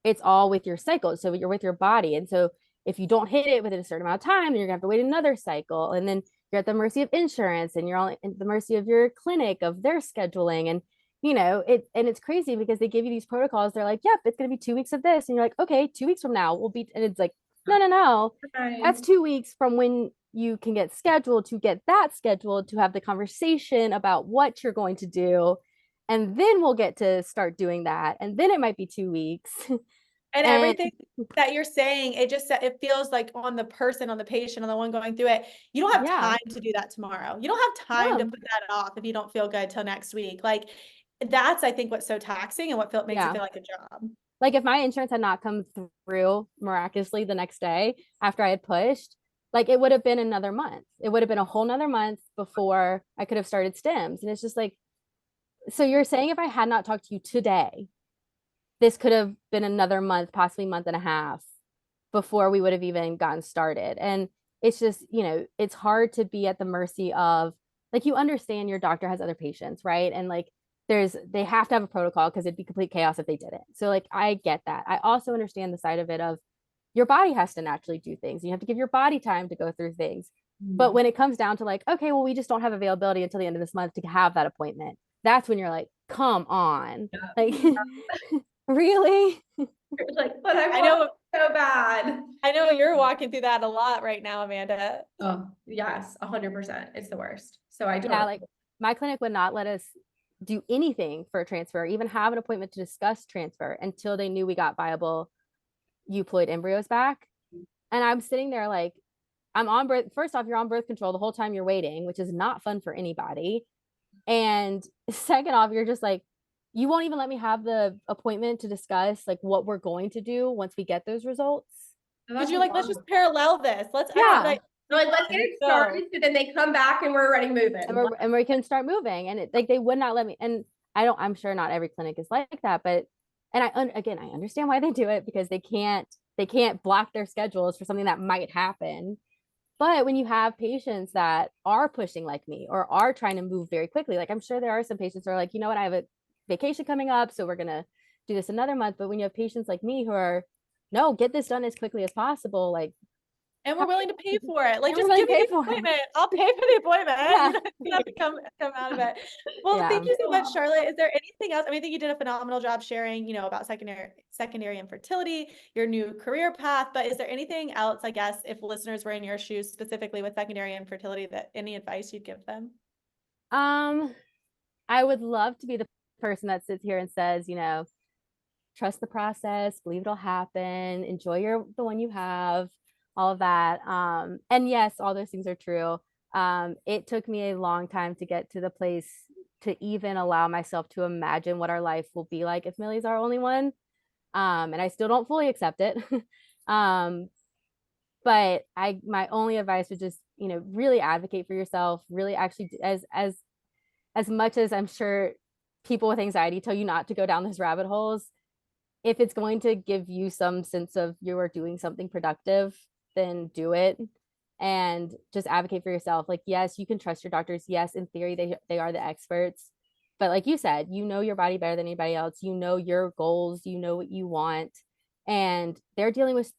it's all with your cycle. So you're with your body. And so if you don't hit it within a certain amount of time, then you're gonna have to wait another cycle. And then you're at the mercy of insurance and you're all at the mercy of your clinic, of their scheduling. And, you know, it's crazy because they give you these protocols. They're like, yep, it's gonna be 2 weeks of this. And you're like, okay, 2 weeks from now we'll be, and it's like, no. That's 2 weeks from when you can get scheduled to get that scheduled to have the conversation about what you're going to do. And then we'll get to start doing that. And then it might be 2 weeks. And everything that you're saying, it feels like on the person, on the patient, on the one going through it, you don't have time to do that tomorrow. You don't have time to put that off if you don't feel good till next week. Like that's, I think, what's so taxing and what makes it feel like a job. Like if my insurance had not come through miraculously the next day after I had pushed, like it would have been another month. It would have been a whole nother month before I could have started stems. And it's just like, so you're saying if I had not talked to you today, this could have been another month, possibly month and a half before we would have even gotten started. And it's just, you know, it's hard to be at the mercy of, like, you understand your doctor has other patients, right? And like, they have to have a protocol because it'd be complete chaos if they didn't. So like, I get that. I also understand the side of it of your body has to naturally do things. You have to give your body time to go through things. But when it comes down to like, okay, well, we just don't have availability until the end of this month to have that appointment. That's when you're like, come on. Like, really? Like, but I know so bad. I know you're walking through that a lot right now, Amanda. Oh, yes, 100%. It's the worst. So I do. Yeah, like my clinic would not let us do anything for a transfer, even have an appointment to discuss transfer until they knew we got viable euploid embryos back. And I'm sitting there like, I'm on birth. First off, you're on birth control the whole time you're waiting, which is not fun for anybody. And second off, you're just like, you won't even let me have the appointment to discuss like what we're going to do once we get those results. Because you're like, let's just parallel this. Let's let's get it started so then they come back and we're already moving. And we can start moving. And like they would not let me. And I'm sure not every clinic is like that, but I understand why they do it because they can't block their schedules for something that might happen. But when you have patients that are pushing like me or are trying to move very quickly, like I'm sure there are some patients who are like, you know what, I have a vacation coming up, so we're going to do this another month. But when you have patients like me who are, no, get this done as quickly as possible, like, and we're willing to pay for it. Like, just give me the appointment. I'll pay for the appointment. Yeah. You have to come out of it. Well, thank you so much, Charlotte. Is there anything else? I mean, I think you did a phenomenal job sharing, you know, about secondary infertility, your new career path. But is there anything else, I guess, if listeners were in your shoes specifically with secondary infertility, that any advice you'd give them? I would love to be the person that sits here and says, you know, trust the process, believe it'll happen, enjoy the one you have. all of that. And yes, all those things are true. It took me a long time to get to the place to even allow myself to imagine what our life will be like if Millie's our only one. And I still don't fully accept it. But my only advice would just, really advocate for yourself, really actually as much as I'm sure people with anxiety tell you not to go down those rabbit holes, if it's going to give you some sense of you are doing something productive, then do it. And just advocate for yourself. Like, yes, you can trust your doctors. Yes, in theory, they are the experts. But like you said, you know your body better than anybody else. You know your goals, you know what you want. And they're dealing with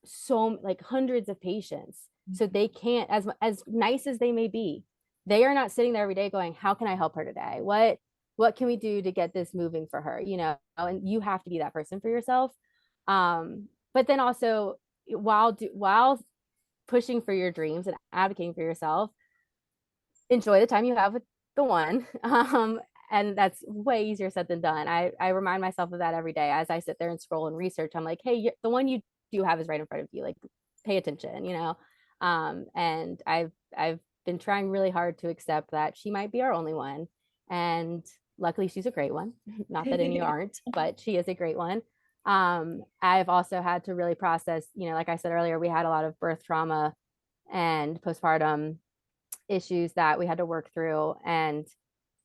so like hundreds of patients. So they can't, as nice as they may be, they are not sitting there every day going, how can I help her today? What can we do to get this moving for her? And you have to be that person for yourself. But then also while pushing for your dreams and advocating for yourself, enjoy the time you have with the one. And that's way easier said than done. I remind myself of that every day as I sit there and scroll and research. I'm like, hey, the one you do have is right in front of you. Like, pay attention, and I've been trying really hard to accept that she might be our only one. And luckily she's a great one. Not that any aren't, but she is a great one. I've also had to really process, like I said earlier, we had a lot of birth trauma and postpartum issues that we had to work through. And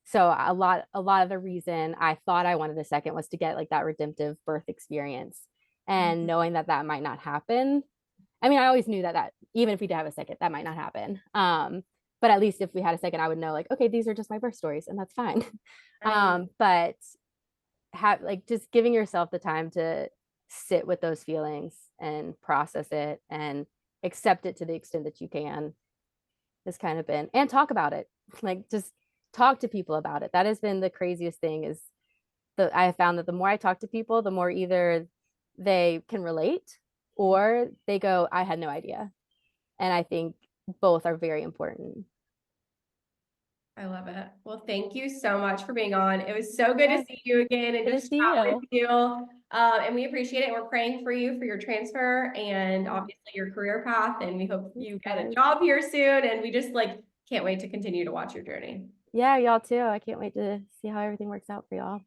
so a lot of the reason I thought I wanted a second was to get like that redemptive birth experience, and knowing that might not happen. I mean, I always knew that even if we did have a second, that might not happen. But at least if we had a second, I would know like, okay, these are just my birth stories and that's fine. But just giving yourself the time to sit with those feelings and process it and accept it to the extent that you can has kind of been, and talk about it. Like, just talk to people about it. That has been the craziest thing, is I have found that the more I talk to people, the more either they can relate or they go, I had no idea. And I think both are very important. I love it. Well, thank you so much for being on. It was so good to see you again and just chat with you. And we appreciate it. We're praying for you for your transfer and obviously your career path. And we hope you get a job here soon. And we just can't wait to continue to watch your journey. Yeah, y'all too. I can't wait to see how everything works out for y'all.